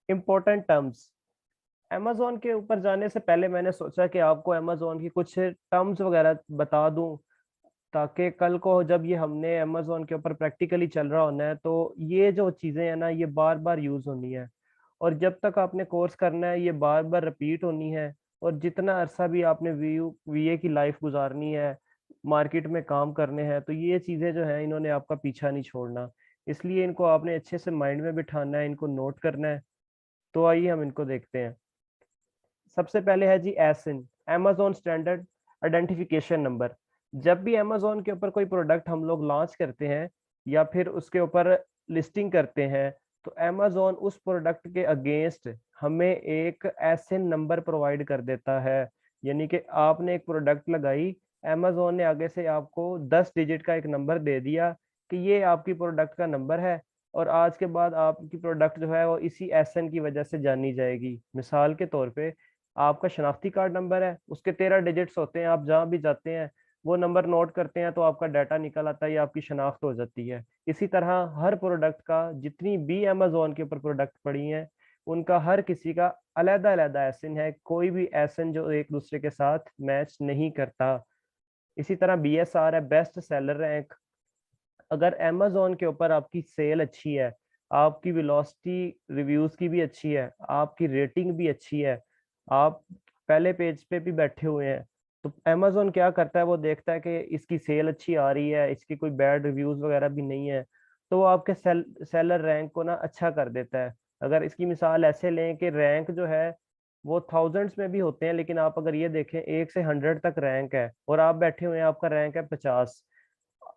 Important terms. Amazon के ऊपर जाने से पहले मैंने सोचा कि आपको अमेजोन की कुछ टर्म्स वगैरह बता दूं, ताकि कल को जब ये हमने अमेजोन के ऊपर प्रैक्टिकली चल रहा होना है तो ये जो चीज़ें हैं ना ये बार बार यूज़ होनी है। और जब तक आपने कोर्स करना है ये बार बार रिपीट होनी है। और जितना अरसा भी आपने वीए की लाइफ गुजारनी है, मार्केट में काम करने हैं, तो ये चीज़ें जो हैं इन्होंने आपका पीछा नहीं छोड़ना। इसलिए इनको आपने अच्छे से माइंड में बिठाना है, इनको नोट करना है। तो आइए हम इनको देखते हैं। सबसे पहले है जी एसिन, amazon स्टैंडर्ड आइडेंटिफिकेशन नंबर। जब भी अमेजोन के ऊपर कोई प्रोडक्ट हम लोग लॉन्च करते हैं या फिर उसके ऊपर लिस्टिंग करते हैं, तो अमेजोन उस प्रोडक्ट के अगेंस्ट हमें एक एसिन नंबर प्रोवाइड कर देता है। यानी कि आपने एक प्रोडक्ट लगाई, अमेजोन ने आगे से आपको 10 डिजिट का एक नंबर दे दिया कि ये आपकी प्रोडक्ट का नंबर है। और आज के बाद आपकी प्रोडक्ट जो है वो इसी एसएन की वजह से जानी जाएगी। मिसाल के तौर पे आपका शनाख्ती कार्ड नंबर है, उसके 13 डिजिट्स होते हैं। आप जहाँ भी जाते हैं वो नंबर नोट करते हैं तो आपका डाटा निकल आता है, ये आपकी शनाख्त हो जाती है। इसी तरह हर प्रोडक्ट का, जितनी भी अमेजोन के ऊपर प्रोडक्ट पड़ी हैं, उनका हर किसी का अलग अलग एसन है। कोई भी एसन जो एक दूसरे के साथ मैच नहीं करता। इसी तरह बीएसआर है, बेस्ट सेलर रैंक। अगर अमेजोन के ऊपर आपकी सेल अच्छी है, आपकी वेलोसिटी रिव्यूज की भी अच्छी है, आपकी रेटिंग भी अच्छी है, आप पहले पेज पे भी बैठे हुए हैं, तो अमेजोन क्या करता है, वो देखता है कि इसकी सेल अच्छी आ रही है, इसकी कोई बैड रिव्यूज वगैरह भी नहीं है, तो वो आपके सेलर रैंक को ना अच्छा कर देता है। अगर इसकी मिसाल ऐसे लें कि रैंक जो है वो थाउजेंड्स में भी होते हैं, लेकिन आप अगर ये देखें 1 से 100 तक रैंक है और आप बैठे हुए हैं, आपका रैंक है 50।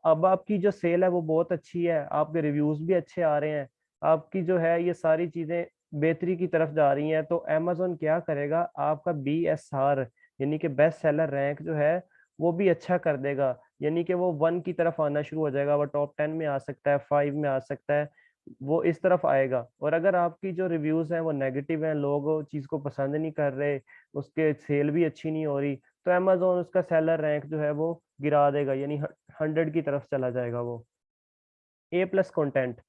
अब आपकी जो सेल है वो बहुत अच्छी है, आपके रिव्यूज भी अच्छे आ रहे हैं, आपकी जो है ये सारी चीजें बेहतरी की तरफ जा रही हैं, तो अमेजोन क्या करेगा, आपका बीएसआर यानी कि बेस्ट सेलर रैंक जो है वो भी अच्छा कर देगा। यानी कि वो 1 की तरफ आना शुरू हो जाएगा, वो टॉप 10 में आ सकता है, 5 में आ सकता है, वो इस तरफ आएगा। और अगर आपकी जो रिव्यूज हैं वो नेगेटिव हैं, लोग चीज को पसंद नहीं कर रहे, उसके सेल भी अच्छी नहीं हो रही, तो अमेजोन उसका सेलर रैंक जो है वो गिरा देगा, यानी 100 की तरफ चला जाएगा वो। ए प्लस कंटेंट।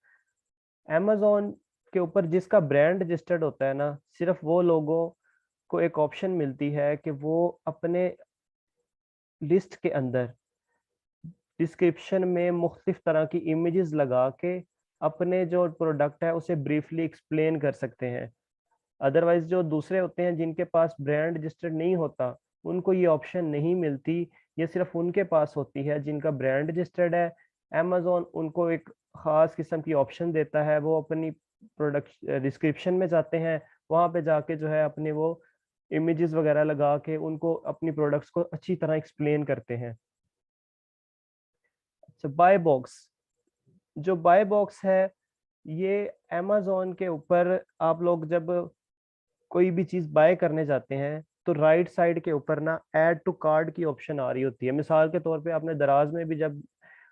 amazon के ऊपर जिसका ब्रांड रजिस्टर्ड होता है ना, सिर्फ वो लोगों को एक ऑप्शन मिलती है कि वो अपने लिस्ट के अंदर डिस्क्रिप्शन में मुख्तलिफ तरह की इमेजेस लगा के अपने जो प्रोडक्ट है उसे ब्रीफली एक्सप्लेन कर सकते हैं। अदरवाइज जो दूसरे होते हैं जिनके पास ब्रांड रजिस्टर्ड नहीं होता, उनको ये ऑप्शन नहीं मिलती। ये सिर्फ उनके पास होती है जिनका ब्रांड रजिस्टर्ड है। अमेजोन उनको एक खास किस्म की ऑप्शन देता है, वो अपनी प्रोडक्ट डिस्क्रिप्शन में जाते हैं, वहां पे जाके जो है अपने वो इमेजेस वगैरह लगा के उनको अपनी प्रोडक्ट्स को अच्छी तरह एक्सप्लेन करते हैं। अच्छा, बाय बॉक्स। जो बाय बॉक्स है ये अमेजोन के ऊपर आप लोग जब कोई भी चीज बाय करने जाते हैं तो राइट साइड के ऊपर ना ऐड टू कार्ड की ऑप्शन आ रही होती है। मिसाल के तौर पे आपने दराज में भी जब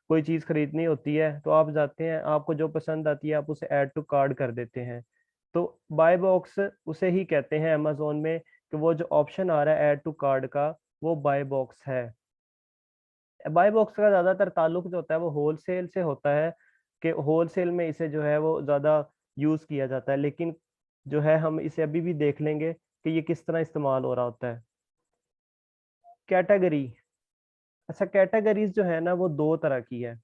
कोई चीज खरीदनी होती है तो आप जाते हैं, आपको जो पसंद आती है आप उसे ऐड टू कार्ड कर देते हैं। तो बाय बॉक्स उसे ही कहते हैं अमेजोन में कि वो जो ऑप्शन आ रहा है ऐड टू कार्ड का, वो बाय बॉक्स है। बाय बॉक्स का ज्यादातर ताल्लुक जो होता है वो होलसेल से होता है, कि होलसेल में इसे जो है वो ज्यादा यूज किया जाता है। लेकिन जो है हम इसे अभी भी देख लेंगे कि ये किस तरह इस्तेमाल हो रहा होता है। कैटेगरी। अच्छा, कैटेगरीज जो है ना वो दो तरह की है।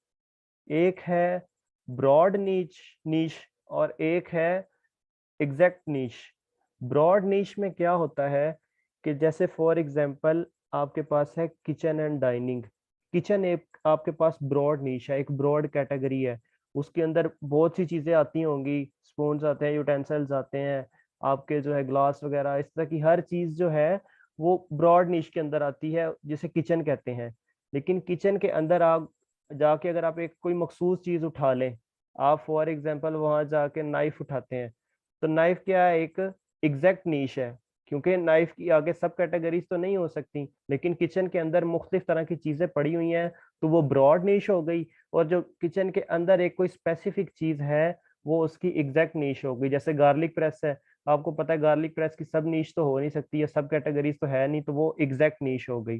एक है ब्रॉड नीच नीश और एक है एग्जैक्ट नीश। ब्रॉड नीश में क्या होता है कि जैसे फॉर एग्जांपल आपके पास है किचन एंड डाइनिंग। किचन एक आपके पास ब्रॉड नीश है, एक ब्रॉड कैटेगरी है। उसके अंदर बहुत सी चीजें आती होंगी, स्पून्स आते हैं, यूटेंसिल्स आते हैं, आपके जो है ग्लास वगैरह, इस तरह की हर चीज जो है वो ब्रॉड नीश के अंदर आती है, जिसे किचन कहते हैं। लेकिन किचन के अंदर आप जाके अगर आप एक कोई मखसूस चीज उठा लें, आप फॉर एग्जांपल वहां जाके नाइफ उठाते हैं, तो नाइफ क्या है, एक एग्जैक्ट नीश है। क्योंकि नाइफ की आगे सब कैटेगरीज तो नहीं हो सकती, लेकिन किचन के अंदर मुख्तलिफ तरह की चीजें पड़ी हुई हैं, तो वो ब्रॉड नीश हो गई। और जो किचन के अंदर एक कोई स्पेसिफिक चीज है, वो उसकी एग्जैक्ट नीश हो गई। जैसे गार्लिक प्रेस है, आपको पता है गार्लिक प्रेस की सब नीश तो हो नहीं सकती, या सब कैटेगरीज तो है नहीं, तो वो एग्जैक्ट नीश हो गई।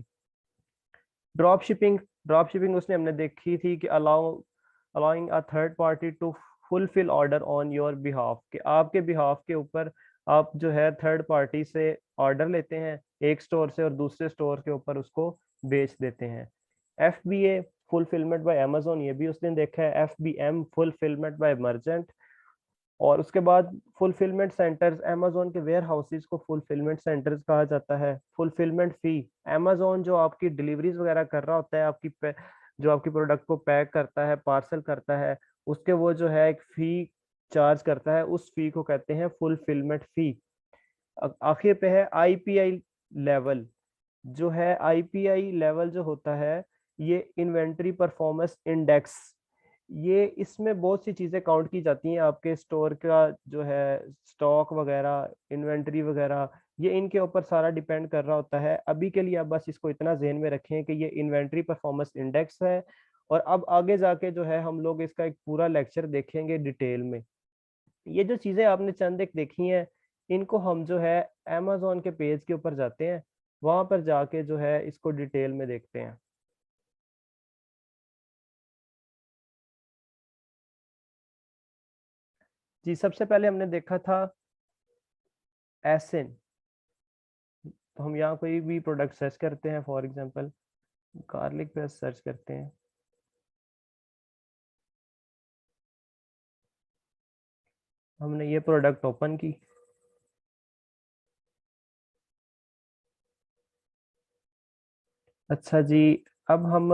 Drop shipping. ड्रॉप शिपिंग उसने हमने देखी थी कि allowing a third party to fulfil order on your behalf, कि आपके बिहाफ के ऊपर आप जो है थर्ड पार्टी से ऑर्डर लेते हैं एक स्टोर से और दूसरे स्टोर के ऊपर उसको बेच देते हैं। FBA फुलफिलमेंट बाय अमेजोन, ये भी उसने देखा है। FBM fulfilment bye merchant. और उसके बाद फुलफिलमेंट सेंटर्स, अमेजोन के वेयर हाउसेज को फुलफिलमेंट सेंटर्स कहा जाता है। फुलफिलमेंट फी, अमेजोन जो आपकी डिलीवरीज वगैरह कर रहा होता है, जो आपकी प्रोडक्ट को पैक करता है, पार्सल करता है, उसके वो जो है एक फी चार्ज करता है, उस फी को कहते हैं फुलफिलमेंट फी। आखिर पे है IPI लेवल। जो है IPI लेवल जो होता है, ये इन्वेंट्री परफॉर्मेंस इंडेक्स, ये इसमें बहुत सी चीजें काउंट की जाती हैं। आपके स्टोर का जो है स्टॉक वगैरह, इन्वेंट्री वगैरह, ये इनके ऊपर सारा डिपेंड कर रहा होता है। अभी के लिए आप बस इसको इतना ज़हन में रखें कि ये इन्वेंट्री परफॉर्मेंस इंडेक्स है। और अब आगे जाके जो है हम लोग इसका एक पूरा लेक्चर देखेंगे डिटेल में। ये जो चीज़ें आपने चंद एक देखी हैं, इनको हम जो है अमेजोन के पेज के ऊपर जाते हैं, वहां पर जाके जो है इसको डिटेल में देखते हैं। जी, सबसे पहले हमने देखा था एसिन। तो हम यहाँ कोई भी प्रोडक्ट सर्च करते हैं, for example garlic paste search करते हैं। हमने ये प्रोडक्ट ओपन की। अच्छा जी, अब हम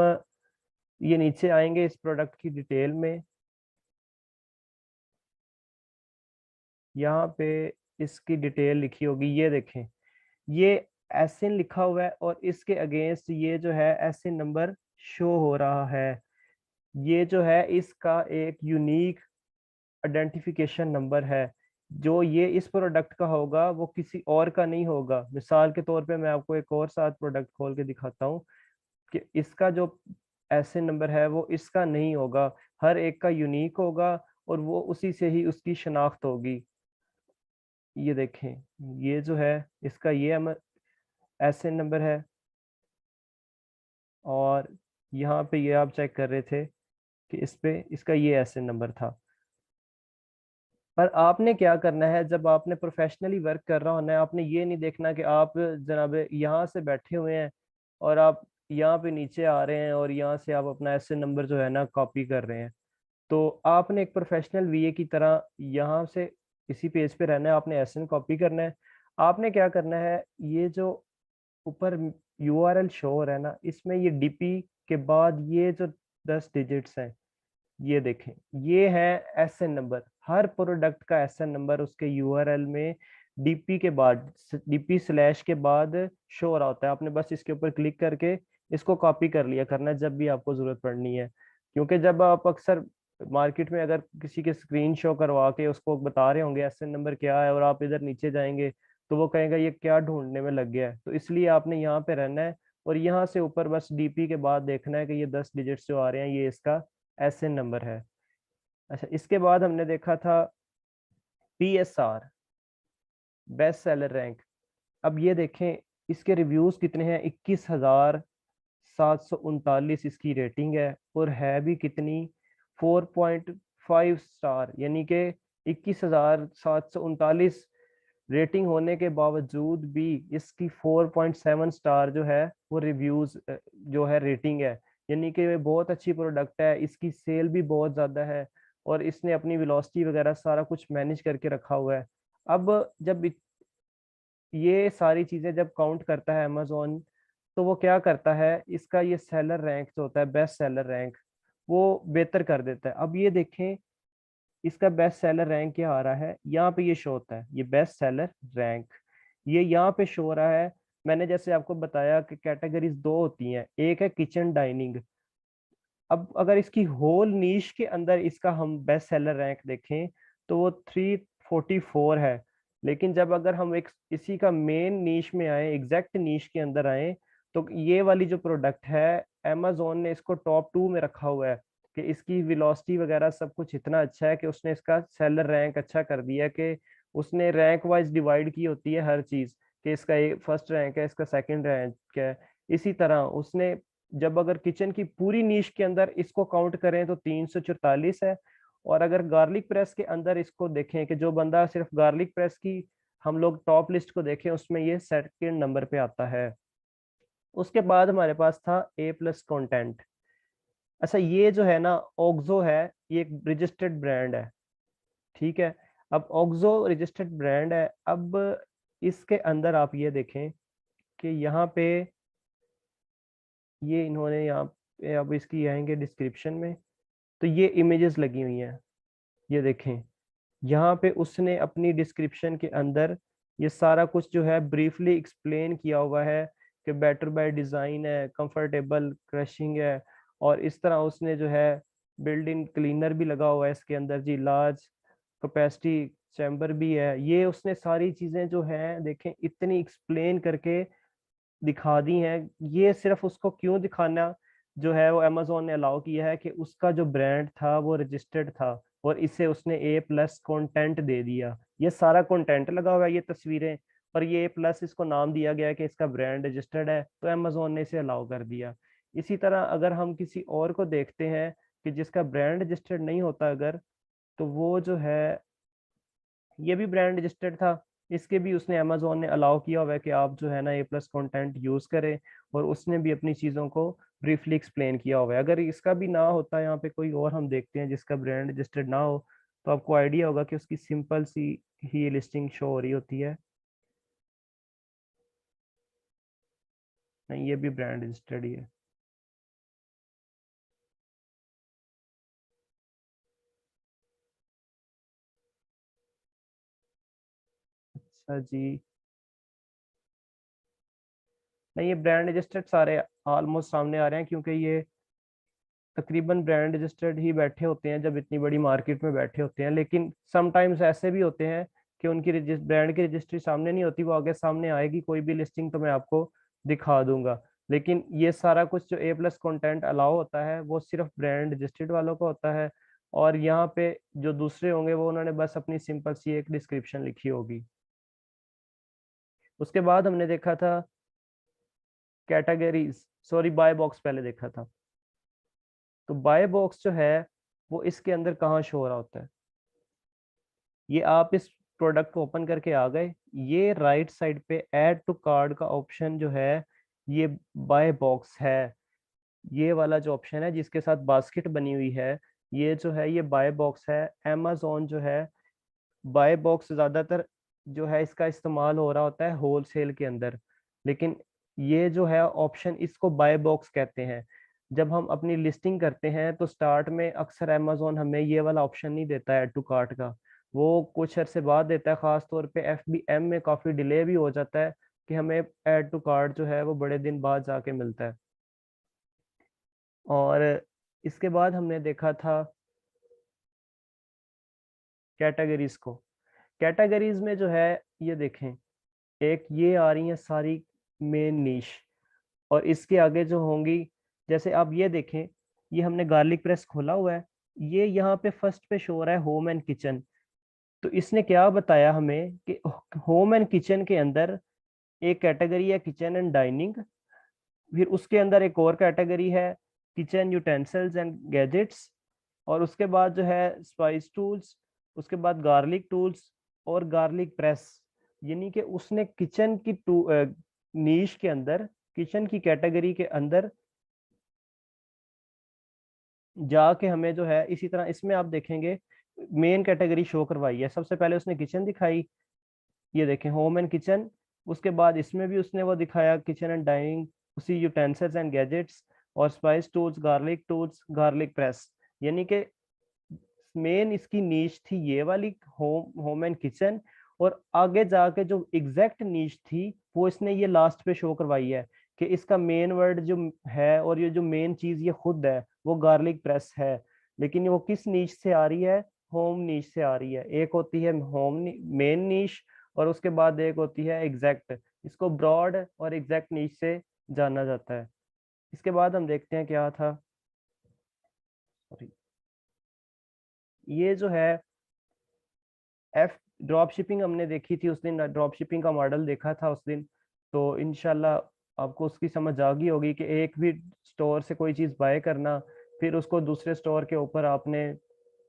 ये नीचे आएंगे इस प्रोडक्ट की डिटेल में। यहाँ पे इसकी डिटेल लिखी होगी, ये देखें, ये एसिन लिखा हुआ है और इसके अगेंस्ट ये जो है एसिन नंबर शो हो रहा है। ये जो है इसका एक यूनिक आइडेंटिफिकेशन नंबर है। जो ये इस प्रोडक्ट का होगा वो किसी और का नहीं होगा। मिसाल के तौर पे मैं आपको एक और साथ प्रोडक्ट खोल के दिखाता हूँ कि इसका जो एसएन नंबर है वो इसका नहीं होगा, हर एक का यूनिक होगा और वो उसी से ही उसकी शनाख्त होगी। ये देखें, ये जो है इसका ये एसएन नंबर है, और यहाँ पे ये आप चेक कर रहे थे कि इस पे इसका ये एसएन नंबर था। पर आपने क्या करना है, जब आपने प्रोफेशनली वर्क कर रहा होना है, आपने ये नहीं देखना कि आप जनाब यहाँ से बैठे हुए हैं और आप यहाँ पे नीचे आ रहे हैं और यहाँ से आप अपना एसएन नंबर जो है ना कॉपी कर रहे हैं। तो आपने एक प्रोफेशनल VA की तरह यहाँ से इसी पेज पे रहना है, आपने एसएन कॉपी करना है। आपने क्या करना है, ये जो ऊपर URL शो हो रहा है ना, इसमें ये DP के बाद ये जो 10 डिजिट्स हैं, ये देखें, ये है एसएन नंबर। हर प्रोडक्ट का एसएन नंबर उसके यूआरएल में डीपी के बाद, डीपी स्लैश के बाद शो हो रहा होता है। आपने बस इसके ऊपर क्लिक करके इसको कॉपी कर लिया करना है जब भी आपको जरूरत पड़नी है। क्योंकि जब आप अक्सर मार्केट में अगर किसी के स्क्रीन शो करवा के उसको बता रहे होंगे एसएन नंबर क्या है और आप इधर नीचे जाएंगे, तो वो कहेगा ये क्या ढूंढने में लग गया है। तो इसलिए आपने यहाँ पे रहना है और यहाँ से ऊपर बस डीपी के बाद देखना है कि ये 10 डिजिट्स जो आ रहे हैं ये इसका एसएन नंबर है। अच्छा, इसके बाद हमने देखा था PSR, बेस्ट सेलर रैंक। अब ये देखें, इसके रिव्यूज कितने हैं, 21,739 इसकी रेटिंग है, और है भी कितनी, 4.5 स्टार, यानी कि 21,739 रेटिंग होने के बावजूद भी इसकी 4.7 स्टार जो है वो रिव्यूज जो है रेटिंग है। यानी कि ये बहुत अच्छी प्रोडक्ट है, इसकी सेल भी बहुत ज़्यादा है और इसने अपनी वेलोसिटी वगैरह सारा कुछ मैनेज करके रखा हुआ है। अब जब ये सारी चीज़ें जब काउंट करता है अमेजोन, तो वो क्या करता है, इसका ये सेलर रैंक जो होता है, बेस्ट सेलर रैंक, वो बेहतर कर देता है। अब ये देखें, इसका बेस्ट सेलर रैंक क्या आ रहा है, यहाँ पे ये शो होता है, ये बेस्ट सेलर रैंक, ये यहाँ पे शो हो रहा है। मैंने जैसे आपको बताया कि कैटेगरीज दो होती हैं, एक है किचन डाइनिंग। अब अगर इसकी होल नीश के अंदर इसका हम बेस्ट सेलर रैंक देखें तो वो 344 है। लेकिन जब अगर हम एक इसी का मेन नीश में आए, एग्जैक्ट नीश के अंदर आए, तो ये वाली जो प्रोडक्ट है, amazon ने इसको टॉप 2 में रखा हुआ है कि इसकी वेलोसिटी वगैरह सब कुछ इतना अच्छा है कि उसने इसका सेलर रैंक अच्छा कर दिया है कि उसने रैंक वाइज डिवाइड की होती है हर चीज, कि इसका एक फर्स्ट रैंक है, इसका सेकंड रैंक है। इसी तरह उसने, जब अगर किचन की पूरी नीश के अंदर इसको काउंट करें तो 344 है, और अगर गार्लिक प्रेस के अंदर इसको देखें कि जो बंदा सिर्फ गार्लिक प्रेस की हम लोग टॉप लिस्ट को देखें, उसमें ये सेकंड नंबर पे आता है। उसके बाद हमारे पास था ए प्लस कंटेंट। अच्छा, ये जो है ना ऑक्सो है, ये एक रजिस्टर्ड ब्रांड है, ठीक है। अब ऑक्सो रजिस्टर्ड ब्रांड है। अब इसके अंदर आप ये देखें कि यहाँ पे ये इन्होंने यहाँ पे, अब इसकी आएंगे डिस्क्रिप्शन में, तो ये इमेजेस लगी हुई हैं, ये देखें। यहाँ पे उसने अपनी डिस्क्रिप्शन के अंदर ये सारा कुछ जो है ब्रीफली एक्सप्लेन किया हुआ है कि बेटर बाय डिज़ाइन है, कंफर्टेबल क्रशिंग है, और इस तरह उसने जो है बिल्ड इन क्लीनर भी लगा हुआ है इसके अंदर जी, लार्ज कैपेसिटी चैम्बर भी है। ये उसने सारी चीज़ें जो हैं देखें इतनी एक्सप्लेन करके दिखा दी हैं। ये सिर्फ उसको क्यों दिखाना जो है वो अमेजोन ने अलाउ किया है कि उसका जो ब्रांड था वो रजिस्टर्ड था, और इसे उसने ए प्लस कंटेंट दे दिया। ये सारा कंटेंट लगा हुआ है, ये तस्वीरें, और ये ए प्लस इसको नाम दिया गया है कि इसका ब्रांड रजिस्टर्ड है, तो अमेजोन ने इसे अलाउ कर दिया। इसी तरह अगर हम किसी और को देखते हैं कि जिसका ब्रांड रजिस्टर्ड नहीं होता अगर, तो वो जो है ये भी ब्रांड रजिस्टर्ड था, इसके भी उसने अमेजोन ने अलाउ किया हुआ है कि आप जो है ना ए प्लस कंटेंट यूज करें, और उसने भी अपनी चीज़ों को ब्रीफली एक्सप्लेन किया हुआ है। अगर इसका भी ना होता, यहाँ पे कोई और हम देखते हैं जिसका ब्रांड रजिस्टर्ड ना हो, तो आपको आइडिया होगा कि उसकी सिंपल सी ही लिस्टिंग शो हो रही होती है। नहीं, ये भी ब्रांड रजिस्टर्ड ही है। अच्छा जी। नहीं, ये ब्रांड रजिस्टर्ड सारे ऑलमोस्ट सामने आ रहे हैं, क्योंकि ये तकरीबन ब्रांड रजिस्टर्ड ही बैठे होते हैं जब इतनी बड़ी मार्केट में बैठे होते हैं। लेकिन समटाइम्स ऐसे भी होते हैं कि उनकी ब्रांड की रजिस्ट्री सामने नहीं होती, वो आगे सामने आएगी कोई भी लिस्टिंग, तो मैं आपको दिखा दूंगा। लेकिन ये सारा कुछ जो ए प्लस कंटेंट अलाउ होता है वो सिर्फ ब्रांड रजिस्टर्ड वालों को होता है, और यहाँ पे जो दूसरे होंगे वो उन्होंने बस अपनी सिंपल सी एक डिस्क्रिप्शन लिखी होगी। उसके बाद हमने देखा था कैटेगरीज, सॉरी बाय बॉक्स पहले देखा था। तो बाय बॉक्स जो है वो इसके अंदर कहाँ शो हो रहा होता है, ये आप इस प्रोडक्ट को ओपन करके आ गए, ये राइट साइड पे ऐड टू कार्ड का ऑप्शन जो है ये बाय बॉक्स है। ये वाला जो ऑप्शन है जिसके साथ बास्केट बनी हुई है, ये जो है ये बाय बॉक्स है। amazon जो है बाय बॉक्स ज्यादातर जो है इसका इस्तेमाल हो रहा होता है होलसेल के अंदर, लेकिन ये जो है ऑप्शन इसको बाय बॉक्स कहते हैं। जब हम अपनी लिस्टिंग करते हैं तो स्टार्ट में अक्सर अमेजोन हमें ये वाला ऑप्शन नहीं देता है ऐड टू कार्ट का, वो कुछ अरसे बाद देता है। खास तौर पे FBM में काफी डिले भी हो जाता है कि हमें ऐड टू कार्ट जो है वो बड़े दिन बाद जाके मिलता है। और इसके बाद हमने देखा था कैटेगरीज को। कैटेगरीज में जो है ये देखें, एक ये आ रही है सारी मेन नीश, और इसके आगे जो होंगी, जैसे आप ये देखें, ये हमने गार्लिक प्रेस खोला हुआ है, ये यहाँ पे फर्स्ट पे शो हो रहा है होम एंड किचन। तो इसने क्या बताया हमें कि होम एंड किचन के अंदर एक कैटेगरी है किचन एंड डाइनिंग, फिर उसके अंदर एक और कैटेगरी है किचन यूटेंसिल्स एंड गैजेट्स, और उसके बाद जो है स्पाइस टूल्स, उसके बाद गार्लिक टूल्स और गार्लिक प्रेस। यानी कि उसने किचन की नीश के अंदर, किचन की कैटेगरी के अंदर जाके हमें जो है, इसी तरह इसमें आप देखेंगे मेन कैटेगरी शो करवाई है। सबसे पहले उसने किचन दिखाई, ये देखें होम एंड किचन, उसके बाद इसमें भी उसने वो दिखाया किचन एंड डाइनिंग, उसी यूटेंसिल्स एंड गैजेट्स, और स्पाइस टूल्स गार्लिक प्रेस। यानी कि मेन इसकी नीश थी ये वाली होम एंड किचन, और आगे जाके जो एग्जैक्ट नीश थी वो इसने ये लास्ट पे शो करवाई है कि इसका मेन वर्ड जो है और ये जो मेन चीज ये खुद है वो गार्लिक प्रेस है। लेकिन वो किस नीश से आ रही है, होम नीश से आ रही है। एक होती है होम मेन नीश, और उसके बाद एक होती है एग्जैक्ट। इसको ब्रॉड और एग्जैक्ट नीश से जाना जाता है। इसके बाद हम देखते हैं क्या था, ये जो है एफ ड्रॉप शिपिंग हमने देखी थी उस दिन, ड्रॉप शिपिंग का मॉडल देखा था उस दिन। तो इनशाल्लाह आपको उसकी समझ आ गई होगी कि एक भी स्टोर से कोई चीज़ बाय करना, फिर उसको दूसरे स्टोर के ऊपर आपने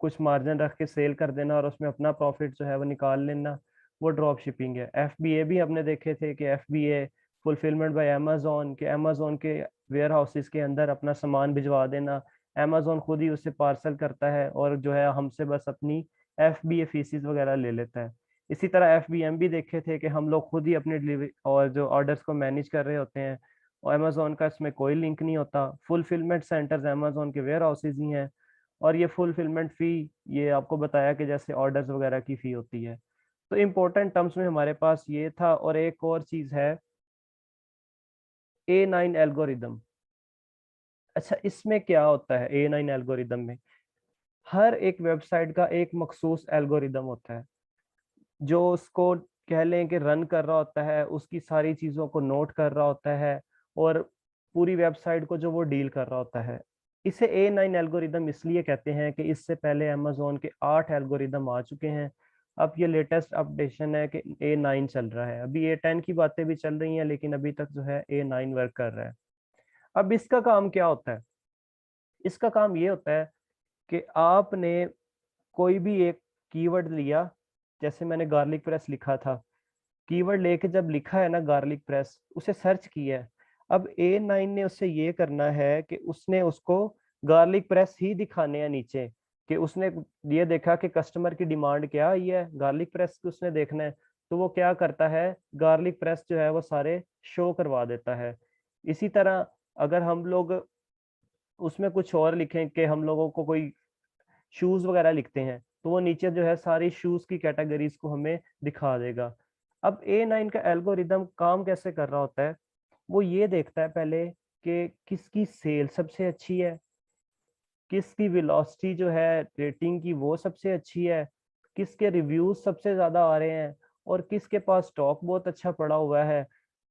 कुछ मार्जिन रख के सेल कर देना और उसमें अपना प्रॉफिट जो है वो निकाल लेना, वो ड्रॉप शिपिंग है। एफबीए भी हमने देखे थे कि एफबीए फुलफिलमेंट बाय अमेजोन, के अमेजोन के वेयर हाउसेस के अंदर अपना सामान भिजवा देना, अमेजोन खुद ही उससे पार्सल करता है और जो है हमसे बस अपनी एफबीए फीसिस वगैरह ले लेता है। इसी तरह एफबीएम भी देखे थे कि हम लोग खुद ही अपनी डिलीवरी और जो ऑर्डर्स को मैनेज कर रहे होते हैं, और अमेजोन का इसमें कोई लिंक नहीं होता। फुलफिलमेंट सेंटर्स अमेजोन के वेयर हाउसेज ही हैं, और ये फुलफिलमेंट फी, ये आपको बताया कि जैसे ऑर्डर्स वगैरह की फी होती है। तो इम्पोर्टेंट टर्म्स में हमारे पास ये था। और एक और चीज है, A9 एल्गोरिदम। अच्छा, इसमें क्या होता है A9 एल्गोरिदम में? हर एक वेबसाइट का एक मखसूस एल्गोरिदम होता है जो उसको कह लें कि रन कर रहा होता है, उसकी सारी चीज़ों को नोट कर रहा होता है, और पूरी वेबसाइट को जो वो डील कर रहा होता है। इसे A9 एल्गोरिदम इसलिए कहते हैं कि इससे पहले अमेजोन के 8 एल्गोरिदम आ चुके हैं। अब ये लेटेस्ट अपडेशन है कि A9 चल रहा है। अभी A10 की बातें भी चल रही हैं, लेकिन अभी तक जो है A9 वर्क कर रहा है। अब इसका काम क्या होता है? इसका काम ये होता है कि आपने कोई भी एक कीवर्ड लिया, जैसे मैंने गार्लिक प्रेस लिखा था, कीवर्ड लेके जब लिखा है ना गार्लिक प्रेस, उसे सर्च किया है। अब A9 ने उससे ये करना है कि उसने उसको गार्लिक प्रेस ही दिखाने हैं नीचे, कि उसने ये देखा कि कस्टमर की डिमांड क्या आई है, गार्लिक प्रेस की उसने देखना है। तो वो क्या करता है, गार्लिक प्रेस जो है वो सारे शो करवा देता है। इसी तरह अगर हम लोग उसमें कुछ और लिखें कि हम लोगों को कोई शूज वगैरह लिखते हैं, तो वो नीचे जो है सारी शूज की कैटेगरीज को हमें दिखा देगा। अब A9 का एल्गोरिदम काम कैसे कर रहा होता है? वो ये देखता है पहले कि किसकी सेल सबसे अच्छी है, किसकी वेलोसिटी जो है रेटिंग की वो सबसे अच्छी है, किसके रिव्यूज सबसे ज्यादा आ रहे हैं, और किसके पास स्टॉक बहुत अच्छा पड़ा हुआ है,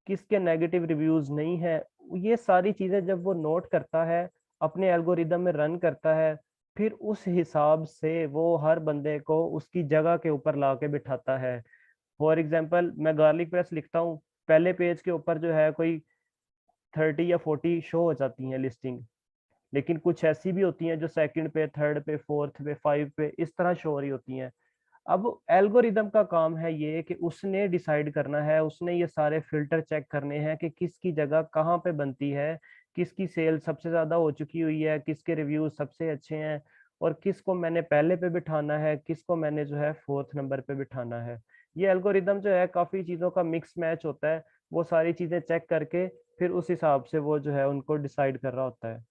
किसके नेगेटिव रिव्यूज नहीं है। ये सारी चीजें जब वो नोट करता है, अपने एल्गोरिदम में रन करता है, फिर उस हिसाब से वो हर बंदे को उसकी जगह के ऊपर ला के बिठाता है। फॉर एग्जाम्पल, मैं गार्लिक प्रेस लिखता हूँ, पहले पेज के ऊपर जो है कोई 30 या 40 शो हो जाती हैं लिस्टिंग, लेकिन कुछ ऐसी भी होती हैं जो सेकंड पे, थर्ड पे, फोर्थ पे, फाइव पे इस तरह शो हो रही होती हैं। अब एल्गोरिदम का काम है ये कि उसने डिसाइड करना है, उसने ये सारे फिल्टर चेक करने हैं कि किसकी जगह कहाँ पे बनती है, किसकी सेल सबसे ज्यादा हो चुकी हुई है, किसके रिव्यूज सबसे अच्छे हैं, और किसको मैंने पहले पे बिठाना है, किसको मैंने जो है फोर्थ नंबर पे बिठाना है। ये एल्गोरिदम जो है काफी चीजों का मिक्स मैच होता है, वो सारी चीजें चेक करके फिर उस हिसाब से वो जो है उनको डिसाइड कर रहा होता है।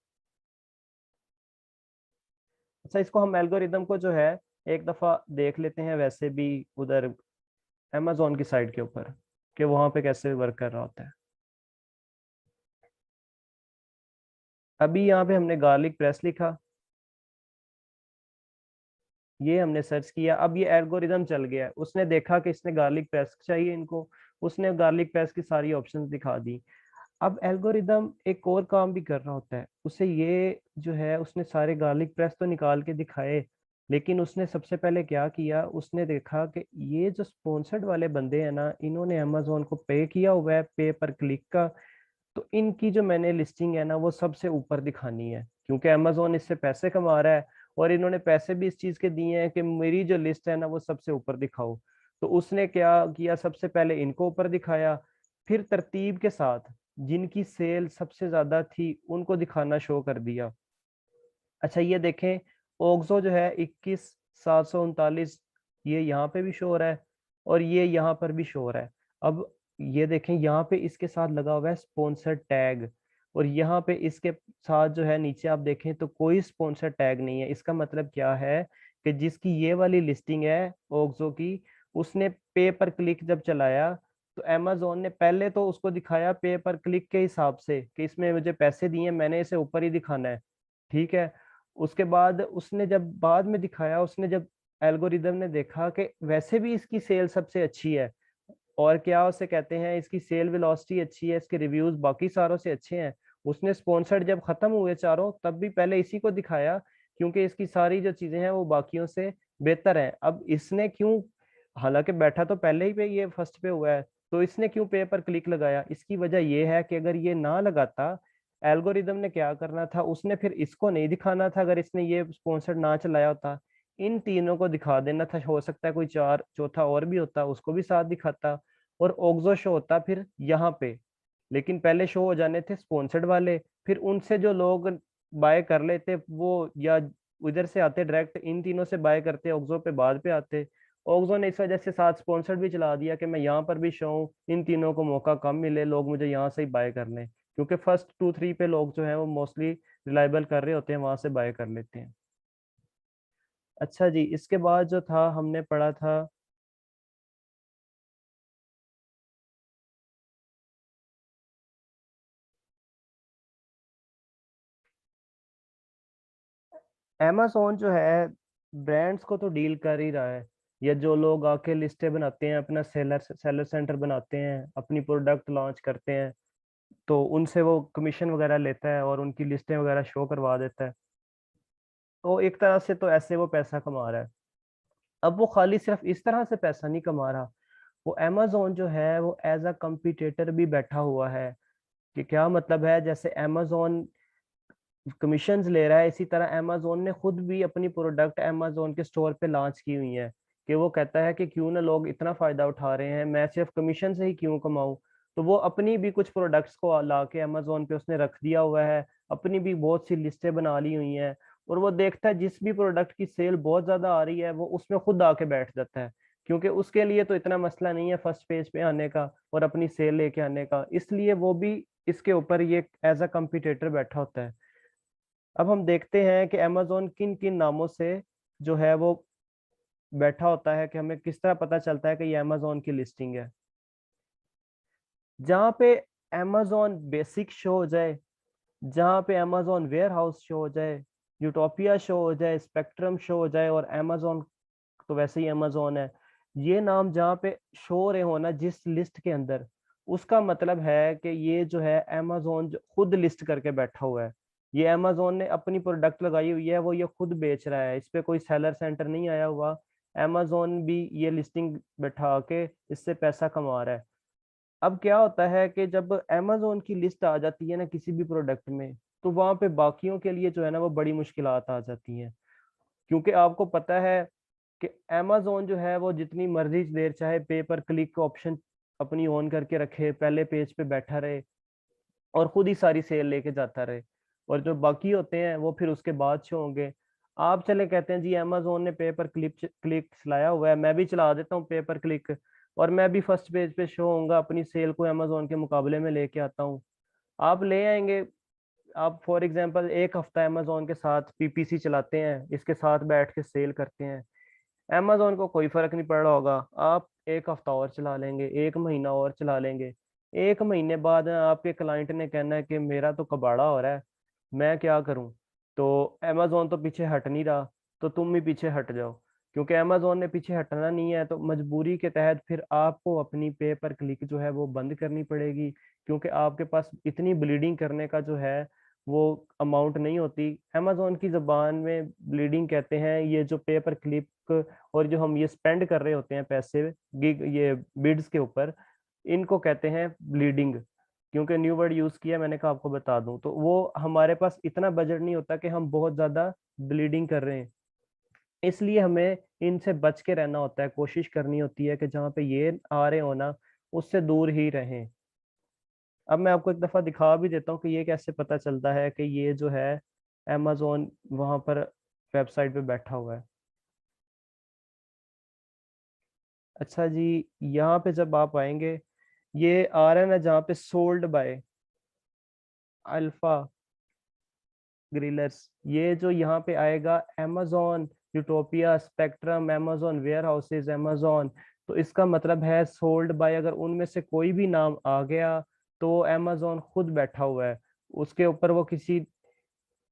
अच्छा, इसको हम एल्गोरिदम को जो है एक दफा देख लेते हैं वैसे भी उधर amazon की साइट के ऊपर, कि वहां पे कैसे वर्क कर रहा होता है। अभी यहाँ पे हमने गार्लिक प्रेस लिखा, ये हमने सर्च किया, अब ये एल्गोरिदम चल गया है, उसने देखा कि इसने गार्लिक प्रेस चाहिए इनको, उसने गार्लिक प्रेस की सारी ऑप्शंस दिखा दी। अब एल्गोरिदम एक और काम भी कर रहा होता है, उसे ये जो है उसने सारे गार्लिक प्रेस तो निकाल के दिखाए, लेकिन उसने सबसे पहले क्या किया, उसने देखा कि ये जो स्पॉन्सर्ड वाले बंदे हैं ना, इन्होंने अमेजोन को पे किया हुआ है, पे पर क्लिक का, तो इनकी जो मैंने लिस्टिंग है ना वो सबसे ऊपर दिखानी है, क्योंकि अमेजोन इससे पैसे कमा रहा है, और इन्होंने पैसे भी इस चीज के दिए हैं कि मेरी जो लिस्ट है ना वो सबसे ऊपर दिखाओ। तो उसने क्या किया, सबसे पहले इनको ऊपर दिखाया, फिर तरतीब के साथ जिनकी सेल सबसे ज्यादा थी उनको दिखाना शो कर दिया। अच्छा, ये देखें, ओक्सो जो है 21,739, ये यहाँ पे भी शो हो रहा है, और ये यहाँ पर भी शो हो रहा है। अब ये देखें, यहाँ पे इसके साथ लगा हुआ है स्पॉन्सर टैग, और यहाँ पे इसके साथ जो है नीचे आप देखें तो कोई स्पॉन्सर टैग नहीं है। इसका मतलब क्या है कि जिसकी ये वाली लिस्टिंग है ओक्सो की, उसने पे पर क्लिक जब चलाया, तो अमेजोन ने पहले तो उसको दिखाया पे पर क्लिक के हिसाब से कि इसमें मुझे पैसे दिए, मैंने इसे ऊपर ही दिखाना है, ठीक है। उसके बाद उसने जब बाद में दिखाया, उसने जब एल्गोरिदम ने देखा कि वैसे भी इसकी सेल सबसे अच्छी है, और क्या उसे कहते हैं, इसकी सेल वेलोसिटी अच्छी है, इसके रिव्यूज बाकी सारों से अच्छे हैं, उसने स्पॉन्सर्ड जब खत्म हुए चारों तब भी पहले इसी को दिखाया, क्योंकि इसकी सारी जो चीजें हैं वो बाकियों से बेहतर हैं। अब इसने क्यों, हालांकि बैठा तो पहले ही पे ये फर्स्ट पे हुआ है, तो इसने क्यों पे पर क्लिक लगाया? इसकी वजह ये है कि अगर ये ना लगाता, एल्गोरिदम ने क्या करना था, उसने फिर इसको नहीं दिखाना था अगर इसने ये स्पॉन्सर्ड ना चलाया होता, इन तीनों को दिखा देना था। हो सकता है कोई चार चौथा और भी होता, उसको भी साथ दिखाता, और ऑक्सो शो होता फिर यहाँ पे। लेकिन पहले शो हो जाने थे स्पॉन्सर्ड वाले, फिर उनसे जो लोग बाय कर लेते वो, या उधर से आते डायरेक्ट इन तीनों से बाय करते, ऑक्सो पे बाद पे आते। ऑक्सो ने इस वजह से साथ स्पॉन्सर्ड भी चला दिया कि मैं यहाँ पर भी शो हूँ, इन तीनों को मौका कम मिले, लोग मुझे यहाँ से ही बाय कर लें, क्योंकि फर्स्ट 2 3 पे लोग जो है वो मोस्टली रिलायबल कर रहे होते हैं, वहां से बाय कर लेते हैं। अच्छा जी, इसके बाद जो था हमने पढ़ा था amazon जो है ब्रांड्स को तो डील कर ही रहा है, या जो लोग आके लिस्टें बनाते हैं, अपना सेलर सेलर सेंटर बनाते हैं, अपनी प्रोडक्ट लॉन्च करते हैं, तो उनसे वो कमीशन वगैरह लेता है और उनकी लिस्टें वगैरह शो करवा देता है। तो एक तरह से तो ऐसे वो पैसा कमा रहा है। अब वो खाली सिर्फ इस तरह से पैसा नहीं कमा रहा, वो amazon जो है वो एज अ कंपटीटर भी बैठा हुआ है। कि क्या मतलब है, जैसे amazon कमीशंस ले रहा है, इसी तरह amazon ने खुद भी अपनी प्रोडक्ट amazon के स्टोर पे लॉन्च की हुई है। कि वो कहता है कि क्यों ना लोग इतना फायदा उठा रहे हैं, मैं सिर्फ कमीशन से ही क्यों कमाऊं। तो वो अपनी भी कुछ प्रोडक्ट्स को ला के amazon पे उसने रख दिया हुआ है, अपनी भी बहुत सी लिस्टें बना ली हुई हैं। और वो देखता है जिस भी प्रोडक्ट की सेल बहुत ज्यादा आ रही है, वो उसमें खुद आके बैठ जाता है, क्योंकि उसके लिए तो इतना मसला नहीं है फर्स्ट पेज पे आने का और अपनी सेल लेके आने का, इसलिए वो भी इसके ऊपर ये एज अ कंपटीटर बैठा होता है। अब हम देखते हैं कि amazon किन किन नामों से जो है वो बैठा होता है, कि हमें किस तरह पता चलता है कि ये amazon की लिस्टिंग है। जहाँ पे amazon बेसिक शो हो जाए, जहाँ पे amazon वेयर हाउस शो हो जाए, यूटोपिया शो हो जाए, स्पेक्ट्रम शो हो जाए, और amazon तो वैसे ही amazon है, ये नाम जहाँ पे शो हो रहे हो ना जिस लिस्ट के अंदर, उसका मतलब है कि ये जो है amazon जो खुद लिस्ट करके बैठा हुआ है। ये amazon ने अपनी प्रोडक्ट लगाई हुई है, वो ये खुद बेच रहा है, इस पे कोई सेलर सेंटर नहीं आया हुआ। amazon भी ये लिस्टिंग बैठा के इससे पैसा कमा रहा है। अब क्या होता है कि जब amazon की लिस्ट आ जाती है ना किसी भी प्रोडक्ट में, तो वहां पे बाकियों के लिए जो है ना वो बड़ी मुश्किलात आ जाती हैं। क्योंकि आपको पता है कि amazon जो है वो जितनी मर्जी देर चाहे पे पर क्लिक ऑप्शन अपनी ऑन करके रखे, पहले पेज पे बैठा रहे और खुद ही सारी सेल लेके जाता रहे, और जो बाकी होते हैं वो फिर उसके बाद शो होंगे। आप चले कहते हैं जी amazon ने पे पर क्लिक क्लिक चलाया हुआ है, मैं भी चला देता हूँ पे पर क्लिक, और मैं भी फर्स्ट पेज पे शो होऊंगा, अपनी सेल को amazon के मुकाबले में लेके आता हूँ। आप ले आएंगे। आप फॉर एग्जांपल एक हफ्ता amazon के साथ पीपीसी चलाते हैं, इसके साथ बैठ के सेल करते हैं, amazon को कोई फर्क नहीं पड़ रहा होगा। आप एक हफ्ता और चला लेंगे, एक महीना और चला लेंगे, एक महीने बाद आपके क्लाइंट ने कहना है कि मेरा तो कबाड़ा हो रहा है, मैं क्या करूं। तो amazon तो पीछे हट नहीं रहा, तो तुम भी पीछे हट जाओ। क्योंकि amazon ने पीछे हटना नहीं है, तो मजबूरी के तहत फिर आपको अपनी पे पर क्लिक जो है वो बंद करनी पड़ेगी, क्योंकि आपके पास इतनी ब्लीडिंग करने का जो है वो अमाउंट नहीं होती। amazon की जबान में ब्लीडिंग कहते हैं ये जो पे पर क्लिक और जो हम ये स्पेंड कर रहे होते हैं पैसे गिग ये बिड्स के ऊपर, इनको कहते हैं ब्लीडिंग। क्योंकि न्यू वर्ड यूज किया मैंने कहा आपको बता दूं, तो वो हमारे पास इतना बजट नहीं होता कि हम बहुत ज्यादा ब्लीडिंग कर रहे हैं, इसलिए हमें इनसे बच के रहना होता है, कोशिश करनी होती है कि जहाँ पे ये आ रहे हो ना उससे दूर ही रहें। अब मैं आपको एक दफा दिखा भी देता हूँ कि ये कैसे पता चलता है कि ये जो है amazon वहां पर वेबसाइट पे बैठा हुआ है। अच्छा जी, यहाँ पे जब आप आएंगे, ये आ रहा है ना जहाँ पे सोल्ड बाय अल्फा ग्रिलर्स, ये जो यहाँ पे आएगा amazon utopia spectrum amazon warehouses amazon, तो इसका मतलब है सोल्ड बाय, अगर उनमें से कोई भी नाम आ गया तो amazon खुद बैठा हुआ है, उसके ऊपर वो किसी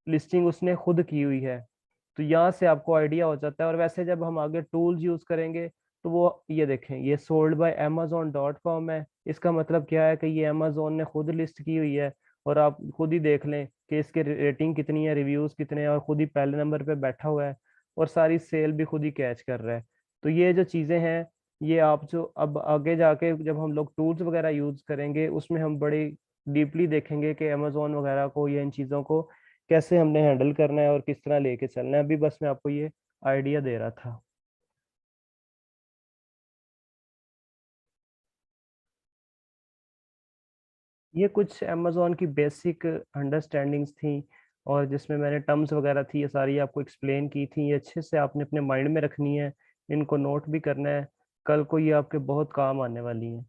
लिस्टिंग उसने खुद की हुई है। तो यहाँ से आपको आइडिया हो जाता है। और वैसे जब हम आगे टूल्स यूज करेंगे, तो वो ये देखें, ये सोल्ड बाय amazon.com है, इसका मतलब क्या है कि ये amazon ने खुद लिस्ट की हुई है। और आप खुद ही देख लें कि इसके रेटिंग कितनी है, रिव्यूज कितने हैं, और खुद ही पहले नंबर पे बैठा हुआ है, और सारी सेल भी खुद ही कैच कर रहा है। तो ये जो चीजें हैं, ये आप जो अब आगे जाके जब हम लोग टूल्स वगैरह यूज करेंगे, उसमें हम बड़ी डीपली देखेंगे कि अमेजोन वगैरह को या इन चीज़ों को कैसे हमने हैंडल करना है और किस तरह लेके चलना है। अभी बस मैं आपको ये आइडिया दे रहा था। ये कुछ अमेज़न की बेसिक अंडरस्टैंडिंग्स थी और जिसमें मैंने टर्म्स वगैरह थी ये सारी आपको एक्सप्लेन की थी। ये अच्छे से आपने अपने माइंड में रखनी है, इनको नोट भी करना है, कल को ये आपके बहुत काम आने वाली हैं।